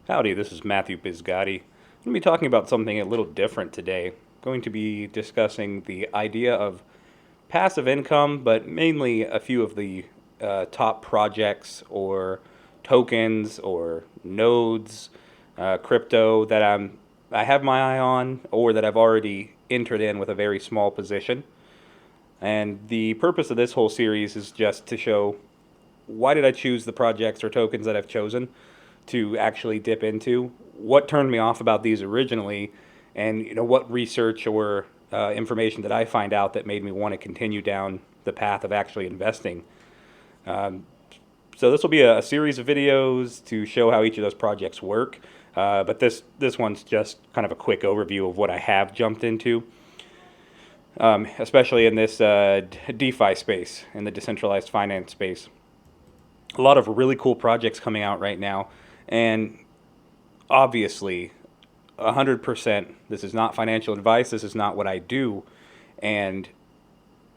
Howdy, this is Matthew Bisgotti. I'm going to be talking about something a little different today. I'm going to be discussing the idea of passive income, but mainly a few of the top projects or tokens or nodes, crypto that I have my eye on or that I've already entered in with a very small position. And the purpose of this whole series is just to show why did I choose the projects or tokens that I've chosen to actually dip into? What turned me off about these originally, and what research or information did I find out that made me want to continue down the path of actually investing? Um, so this will be a series of videos to show how each of those projects work. But this one's just kind of a quick overview of what I have jumped into, especially in this DeFi space, in the decentralized finance space. A lot of really cool projects coming out right now, and obviously, 100%, this is not financial advice. This is not what I do, and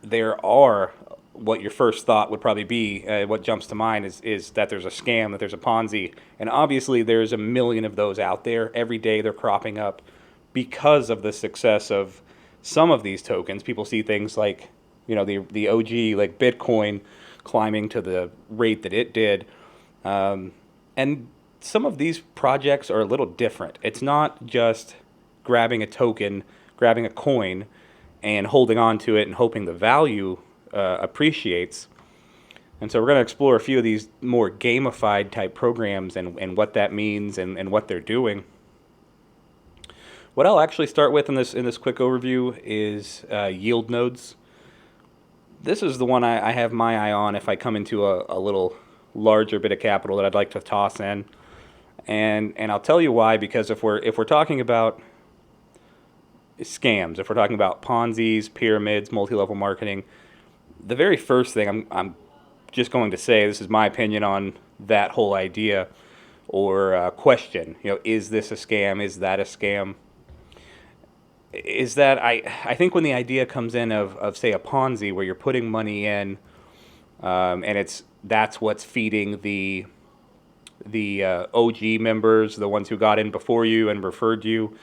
there are what your first thought would probably be. What jumps to mind is that there's a scam, that there's a Ponzi, and obviously there's a million of those out there. Every day they're cropping up because of the success of some of these tokens. People see things like, the OG, like Bitcoin, climbing to the rate that it did. And some of these projects are a little different. It's not just grabbing a token, grabbing a coin, and holding on to it and hoping the value appreciates. And so we're going to explore a few of these more gamified type programs and what that means and what they're doing. What I'll actually start with in this quick overview is yield nodes. This is the one I have my eye on if I come into a little larger bit of capital that I'd like to toss in. And I'll tell you why, because if we're talking about scams, if we're talking about Ponzi's, pyramids, multi-level marketing, the very first thing I'm just going to say, this is my opinion on that whole idea or question. Is this a scam? Is that a scam? Is that I think when the idea comes in of say a Ponzi where you're putting money in, and that's what's feeding the OG members, the ones who got in before you and referred you.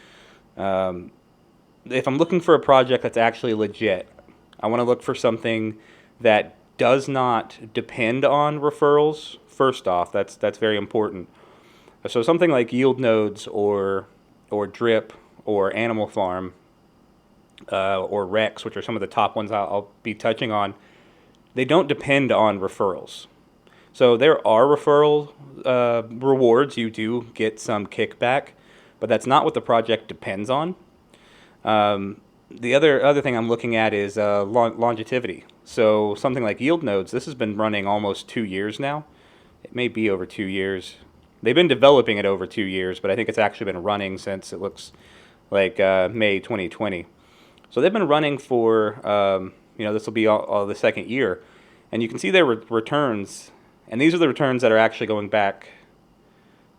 Um, if I'm looking for a project that's actually legit, I want to look for something that does not depend on referrals. First off, that's very important. So something like yield nodes or drip or animal farm or Rex, which are some of the top ones I'll be touching on, they don't depend on referrals. So there are referral rewards. You do get some kickback, but that's not what the project depends on. The other thing I'm looking at is longevity. So something like yield nodes, this has been running almost 2 years now. It may be over 2 years. They've been developing it over 2 years, but I think it's actually been running since it looks like May 2020. So they've been running for, this will be all the second year. And you can see their returns. And these are the returns that are actually going back.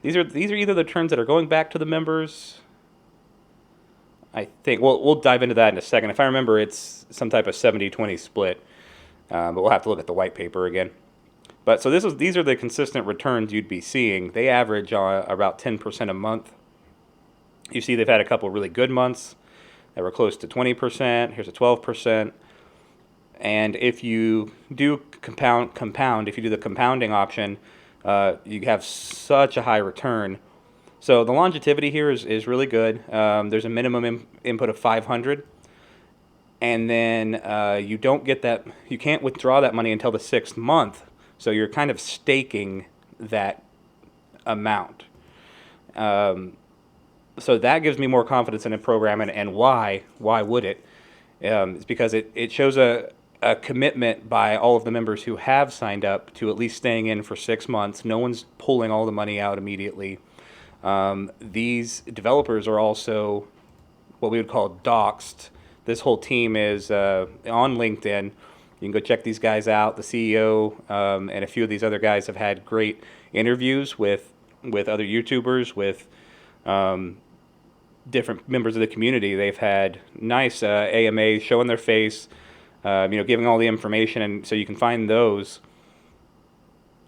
These are either the returns that are going back to the members. I think we'll dive into that in a second. If I remember, it's some type of 70-20 split, but we'll have to look at the white paper again. But so these are the consistent returns you'd be seeing. They average about 10% a month. You see, they've had a couple really good months that were close to 20%. Here's a 12%. And if you do compound, if you do the compounding option, you have such a high return. So the longevity here is really good. There's a minimum input of 500, and then you don't get that. You can't withdraw that money until the 6th month. So you're kind of staking that amount. So that gives me more confidence in a program, and why? Why would it? It's because it shows a commitment by all of the members who have signed up to at least staying in for 6 months. No one's pulling all the money out immediately. These developers are also what we would call doxed. This whole team is on LinkedIn. You can go check these guys out. The CEO and a few of these other guys have had great interviews with other YouTubers, with different members of the community. They've had nice AMAs showing their face, giving all the information, and so you can find those.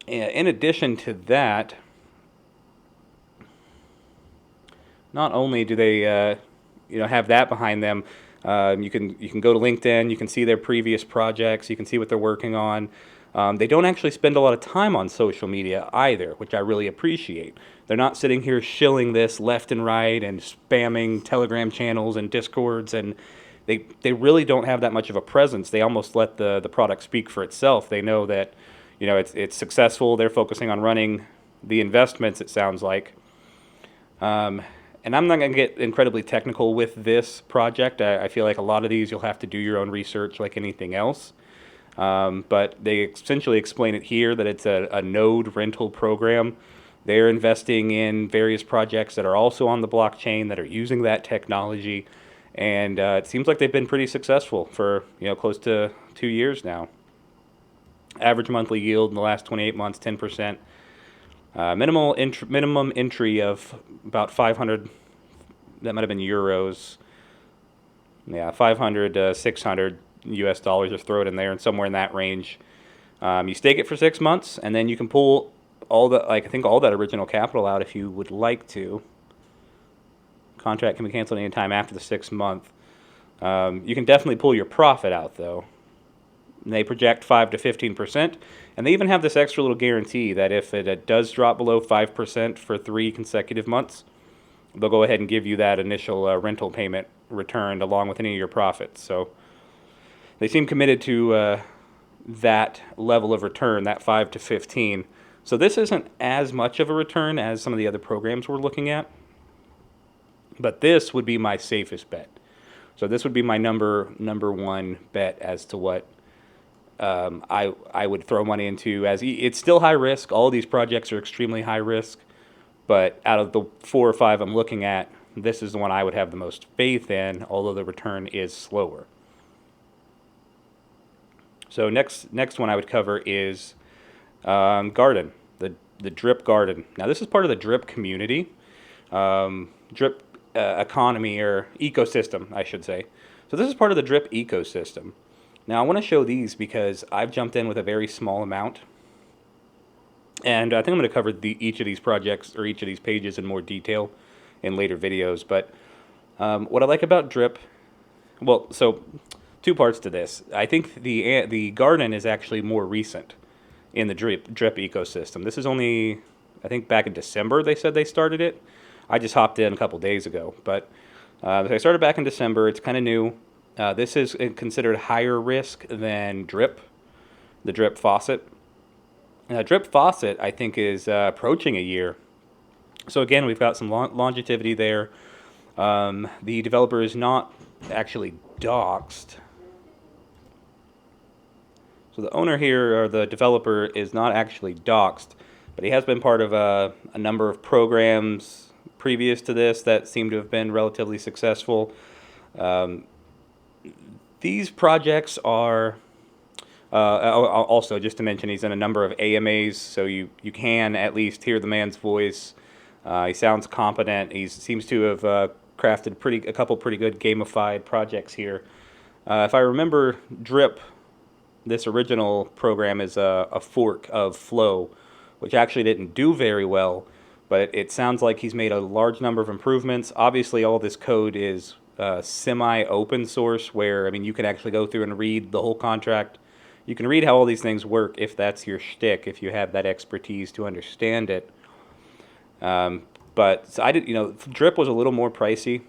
In addition to that, not only do they have that behind them, you can go to LinkedIn, you can see their previous projects, you can see what they're working on. They don't actually spend a lot of time on social media either, which I really appreciate. They're not sitting here shilling this left and right and spamming Telegram channels and Discords, and they really don't have that much of a presence. They almost let the product speak for itself. They know that it's successful. They're focusing on running the investments, it sounds like. And I'm not going to get incredibly technical with this project. I feel like a lot of these you'll have to do your own research like anything else. But they essentially explain it here that it's a node rental program. They're investing in various projects that are also on the blockchain that are using that technology. And it seems like they've been pretty successful for close to 2 years now. Average monthly yield in the last 28 months, 10%. Minimum entry of about 500. That might have been euros. Yeah, 500 600 US dollars, or throw it in there, and somewhere in that range. You stake it for 6 months, and then you can pull all that original capital out if you would like to. Contract can be canceled anytime after the 6th month. You can definitely pull your profit out though. They project 5 to 15%, and they even have this extra little guarantee that if it does drop below 5% for 3 consecutive months, they'll go ahead and give you that initial rental payment returned along with any of your profits. So they seem committed to that level of return, that 5 to 15. So this isn't as much of a return as some of the other programs we're looking at, but this would be my safest bet. So this would be my number one bet as to what I would throw money into. It's still high risk. All of these projects are extremely high risk, but out of the 4 or 5 I'm looking at, this is the one I would have the most faith in, although the return is slower. So next one I would cover is Garden, the Drip Garden. Now this is part of the Drip community, Drip economy, or ecosystem, I should say. So this is part of the Drip ecosystem. Now I want to show these because I've jumped in with a very small amount, and I think I'm going to cover each of these projects or each of these pages in more detail in later videos. But what I like about Drip, well, so 2 parts to this. I think the Garden is actually more recent in the Drip ecosystem. This is only, I think, back in December they said they started it. I just hopped in a couple days ago, but they started back in December. It's kind of new. This is considered higher risk than Drip, the Drip Faucet. Drip Faucet, I think, is approaching a year. So again, we've got some longevity there. The developer is not actually doxed. So the owner here, or the developer, is not actually doxed, but he has been part of a number of programs previous to this that seem to have been relatively successful. These projects are, also just to mention, he's in a number of AMAs, so you can at least hear the man's voice. He sounds competent. He seems to have crafted a couple pretty good gamified projects here. If I remember, Drip, this original program, is a fork of Flow, which actually didn't do very well, but it sounds like he's made a large number of improvements. Obviously, all this code is semi-open source, where, I mean, you can actually go through and read the whole contract. You can read how all these things work if that's your shtick, if you have that expertise to understand it. But so Drip was a little more pricey.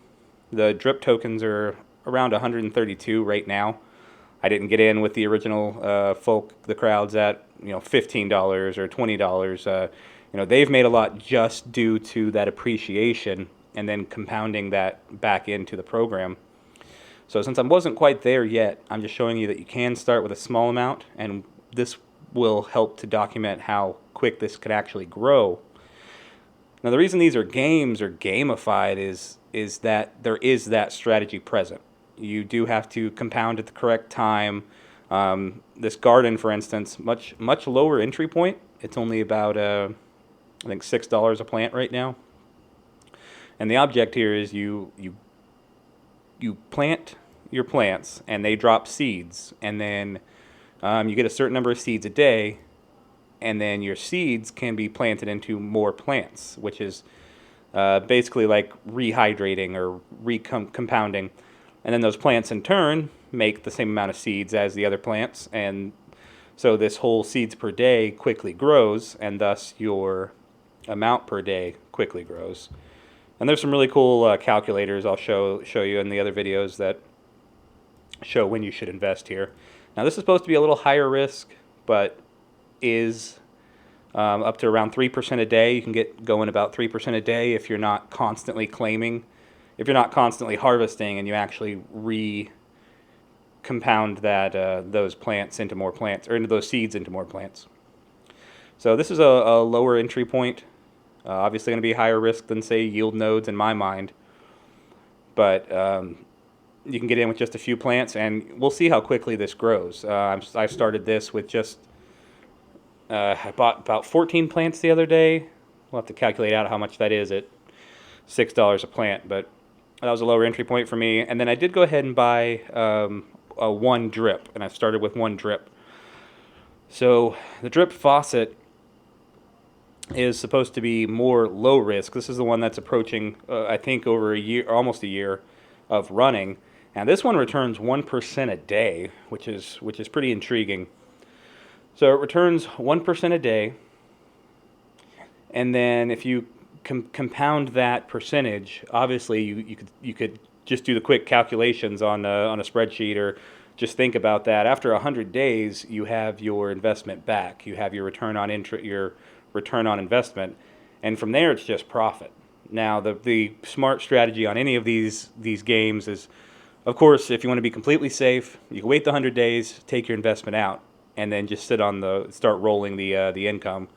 The Drip tokens are around 132 right now. I didn't get in with the original the crowds at $15 or $20. They've made a lot just due to that appreciation and then compounding that back into the program. So since I wasn't quite there yet, I'm just showing you that you can start with a small amount, and this will help to document how quick this could actually grow. Now, the reason these are games or gamified is that there is that strategy present. You do have to compound at the correct time. This Garden, for instance, much lower entry point. It's only about I think $6 a plant right now. And the object here is you plant your plants, and they drop seeds, and then you get a certain number of seeds a day, and then your seeds can be planted into more plants, which is basically like rehydrating or compounding. And then those plants in turn make the same amount of seeds as the other plants. And so this whole seeds per day quickly grows, and thus your amount per day quickly grows. And there's some really cool calculators I'll show you in the other videos that show when you should invest here. Now this is supposed to be a little higher risk, but is up to around 3% a day. You can get going about 3% a day if you're not constantly claiming, if you're not constantly harvesting, and you actually compound that those plants into more plants, or into those seeds into more plants. So this is a lower entry point. Obviously going to be higher risk than, say, yield nodes in my mind. But you can get in with just a few plants, and we'll see how quickly this grows. I started this with just, I bought about 14 plants the other day. We'll have to calculate out how much that is at $6 a plant, but that was a lower entry point for me. And then I did go ahead and buy a one drip, and I started with one drip. So the drip Faucet is supposed to be more low risk. This is the one that's approaching, I think, over a year, almost a year of running. And this one returns 1% a day, which is pretty intriguing. So it returns 1% a day, and then if you compound that percentage, obviously you could just do the quick calculations on a spreadsheet, or just think about that. After 100 days, you have your investment back. You have your return on investment, and from there it's just profit. Now the smart strategy on any of these games is, of course, if you want to be completely safe, you can wait the 100 days, take your investment out, and then just start rolling the income.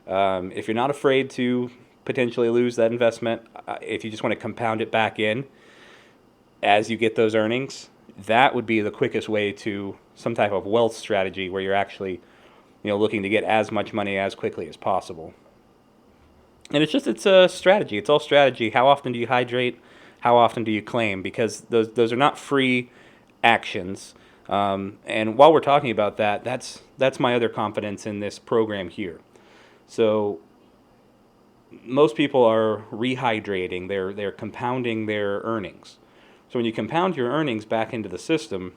If you're not afraid to potentially lose that investment, if you just want to compound it back in as you get those earnings, that would be the quickest way to some type of wealth strategy where you're actually, looking to get as much money as quickly as possible. And it's a strategy. It's all strategy. How often do you hydrate? How often do you claim? Because those are not free actions. And while we're talking about that, that's my other confidence in this program here. So most people are rehydrating. They're compounding their earnings. So when you compound your earnings back into the system,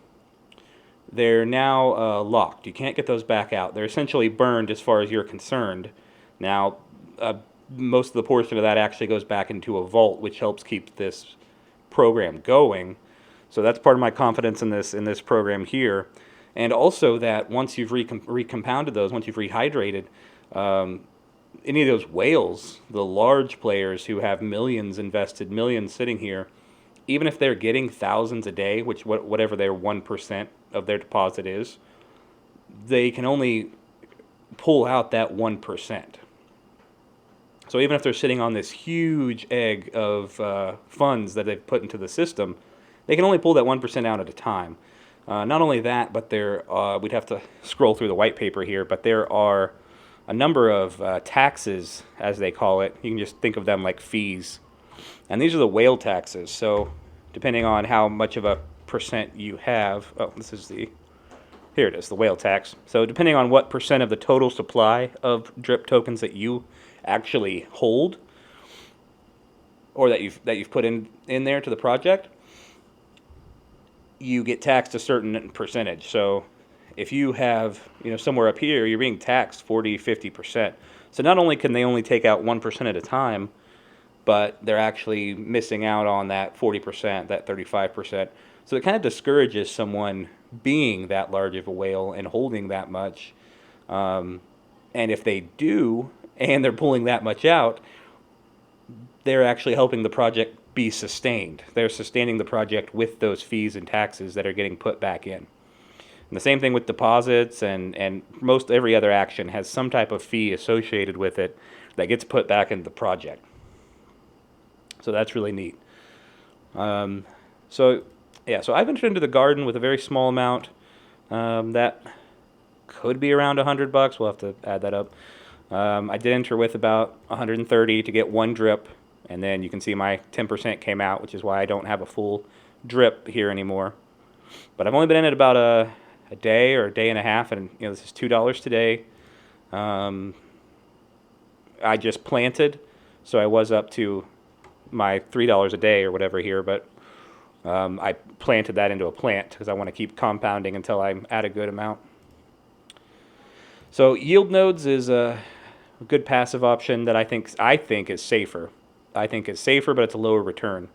they're now locked. You can't get those back out. They're essentially burned as far as you're concerned. Now, most of the portion of that actually goes back into a vault, which helps keep this program going. So that's part of my confidence in this program here. And also that once you've recompounded those, once you've rehydrated, any of those whales, the large players who have millions invested, millions sitting here, even if they're getting thousands a day, which whatever their 1% of their deposit is, they can only pull out that 1%. So even if they're sitting on this huge egg of funds that they've put into the system, they can only pull that 1% out at a time. Not only that, but we'd have to scroll through the white paper here, but there are a number of taxes, as they call it. You can just think of them like fees. And these are the whale taxes. So depending on how much of a percent you have, here it is, the whale tax. So depending on what percent of the total supply of drip tokens that you actually hold, or that you've put in there to the project, you get taxed a certain percentage. So if you have, somewhere up here, you're being taxed 40, 50%. So not only can they only take out 1% at a time, but they're actually missing out on that 40%, that 35%. So it kind of discourages someone being that large of a whale and holding that much. And if they do, and they're pulling that much out, they're actually helping the project be sustained. They're sustaining the project with those fees and taxes that are getting put back in. And the same thing with deposits, and most every other action has some type of fee associated with it that gets put back into the project. So that's really neat. So I've entered into the garden with a very small amount. That could be around $100. We'll have to add that up. I did enter with about 130 to get one drip, and then you can see my 10% came out, which is why I don't have a full drip here anymore. But I've only been in it about a day or a day and a half, and this is $2 today. I just planted So I was up to my $3 a day or whatever here, but I planted that into a plant because I want to keep compounding until I'm at a good amount. So yield nodes is a good passive option that I think is safer. I think it's safer, but it's a lower return.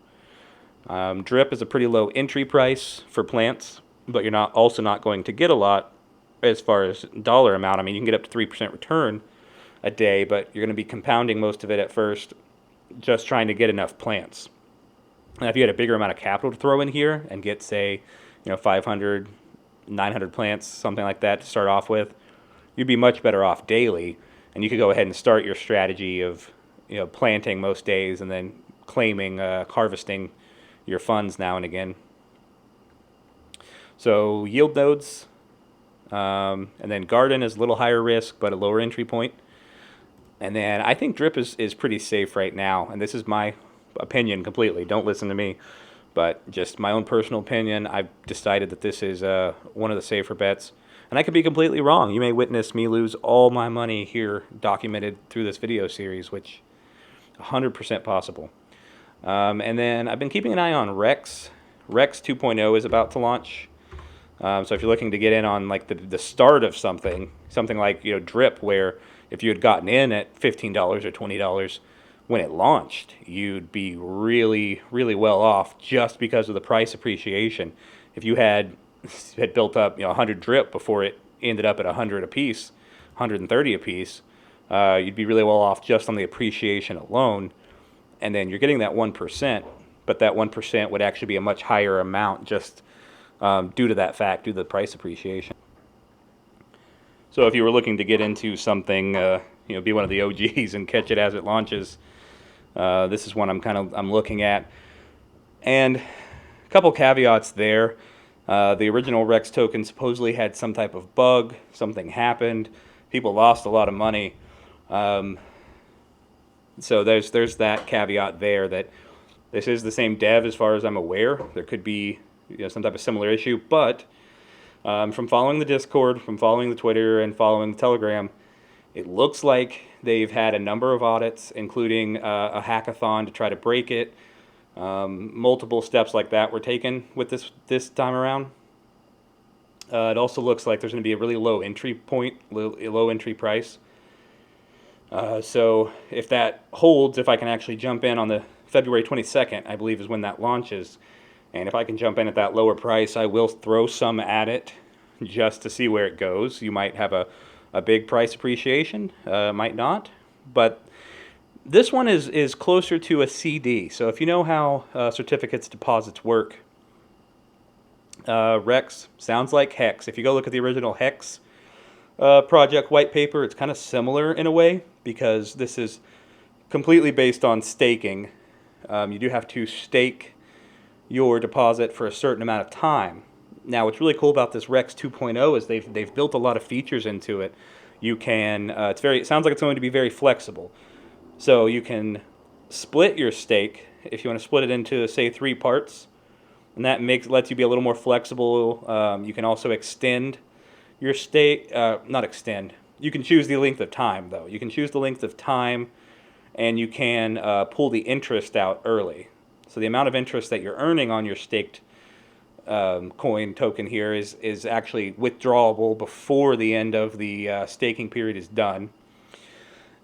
Drip is a pretty low entry price for plants, but you're not going to get a lot as far as dollar amount. I mean, you can get up to 3% return a day, but you're going to be compounding most of it at first, just trying to get enough plants. Now, if you had a bigger amount of capital to throw in here and get, say, 500, 900 plants, something like that to start off with, you'd be much better off daily, and you could go ahead and start your strategy of planting most days and then claiming, harvesting your funds now and again. So yield nodes, and then garden is a little higher risk but a lower entry point. And then I think drip is pretty safe right now, and this is my opinion completely. Don't listen to me, but just my own personal opinion. I've decided that this is one of the safer bets. And I could be completely wrong. You may witness me lose all my money here documented through this video series, which 100% possible. And then I've been keeping an eye on Rex. Rex 2.0 is about to launch. So if you're looking to get in on like the start of something like Drip, where if you had gotten in at $15 or $20 when it launched, you'd be really, really well off just because of the price appreciation. If you had built up 100 drip before it ended up at 100 a piece, 130 a piece, you'd be really well off just on the appreciation alone. And then you're getting that 1%, but that 1% would actually be a much higher amount just due to that fact, due to the price appreciation. So if you were looking to get into something, be one of the OGs and catch it as it launches, this is one I'm looking at. And a couple caveats there. The original Rex token supposedly had some type of bug. Something happened. People lost a lot of money. So there's that caveat there, that this is the same dev as far as I'm aware. There could be some type of similar issue, but from following the Discord, from following the Twitter, and following the Telegram, it looks like they've had a number of audits, including a hackathon to try to break it. Multiple steps like that were taken with this time around. It also looks like there's going to be a really low entry point, low entry price. So if that holds, if I can actually jump in on the February 22nd, I believe is when that launches, and if I can jump in at that lower price, I will throw some at it just to see where it goes. You might have a big price appreciation, might not, but this one is closer to a CD. So if you know how certificates deposits work, Rex sounds like Hex. If you go look at the original Hex project white paper, it's kind of similar in a way, because this is completely based on staking. You do have to stake your deposit for a certain amount of time. Now, what's really cool about this Rex 2.0 is they've built a lot of features into it. You can it sounds like it's going to be very flexible. So you can split your stake if you want to split it into, say, 3 parts, and that lets you be a little more flexible. You can also extend your stake, not extend. You can choose the length of time, though. You can choose the length of time, and you can pull the interest out early. So the amount of interest that you're earning on your staked coin token here is actually withdrawable before the end of the staking period is done.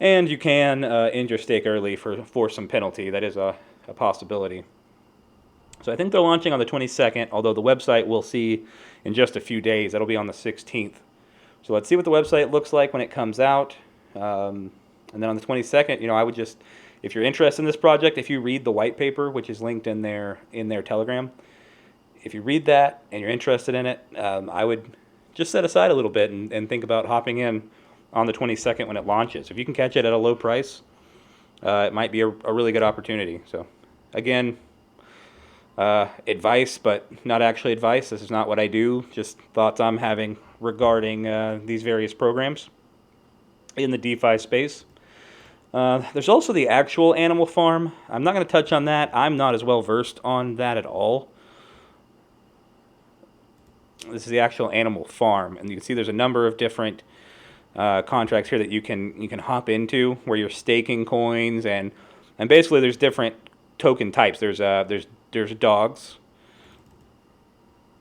And you can end your stake early for some penalty. That is a possibility. So I think they're launching on the 22nd, although the website we'll see in just a few days. That'll be on the 16th. So let's see what the website looks like when it comes out. And then on the 22nd, I would just, if you're interested in this project, if you read the white paper, which is linked in their Telegram, if you read that and you're interested in it, I would just set aside a little bit and think about hopping in on the 22nd when it launches. If you can catch it at a low price, it might be a really good opportunity. So again, advice, but not actually advice. This is not what I do, just thoughts I'm having regarding these various programs in the DeFi space. There's also the actual animal farm. I'm not going to touch on that. I'm not as well versed on that at all. This is the actual animal farm, and you can see there's a number of different contracts here that you can hop into, where you're staking coins and And basically, there's different token types. There's dogs.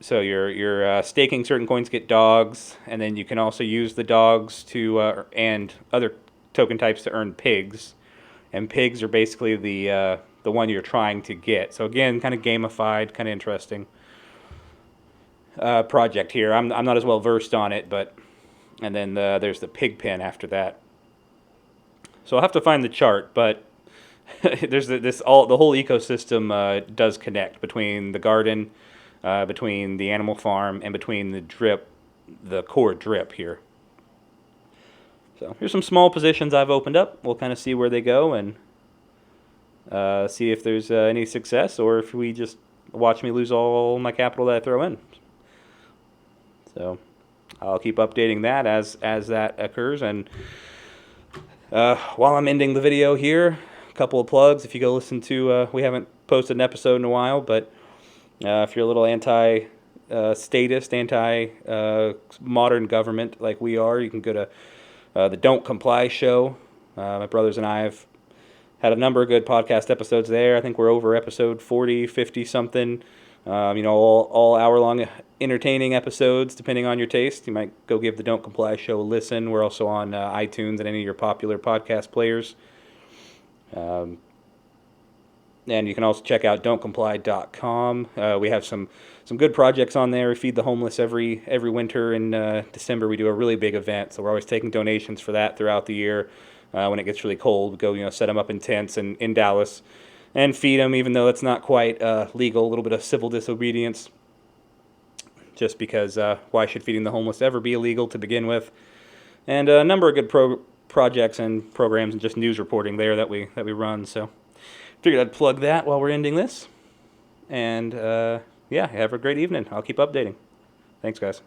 So you're staking certain coins to get dogs, and then you can also use the dogs to and other token types to earn pigs. And pigs are basically the one you're trying to get. So again, kind of gamified, kind of interesting project here. I'm not as well versed on it, but and then there's the pig pen after that. So I'll have to find the chart, but there's the whole ecosystem does connect between the garden, between the animal farm, and between the core drip here. So here's some small positions I've opened up. We'll kind of see where they go and see if there's any success, or if we just watch me lose all my capital that I throw in. So I'll keep updating that as that occurs. And while I'm ending the video here, a couple of plugs. If you go listen to, we haven't posted an episode in a while, but if you're a little anti-statist, anti-modern government like we are, you can go to the Don't Comply show. My brothers and I have had a number of good podcast episodes there. I think we're over episode 40, 50 something. All hour-long entertaining episodes, depending on your taste. You might go give the Don't Comply show a listen. We're also on iTunes and any of your popular podcast players. And you can also check out don'tcomply.com. We have some good projects on there. We feed the homeless every winter. In December, we do a really big event, so we're always taking donations for that throughout the year. When it gets really cold, we go set them up in tents in Dallas and feed them, even though it's not quite legal. A little bit of civil disobedience, just because why should feeding the homeless ever be illegal to begin with? And a number of good projects and programs and just news reporting there that we run. So figured I'd plug that while we're ending this. And yeah, have a great evening. I'll keep updating. Thanks, guys.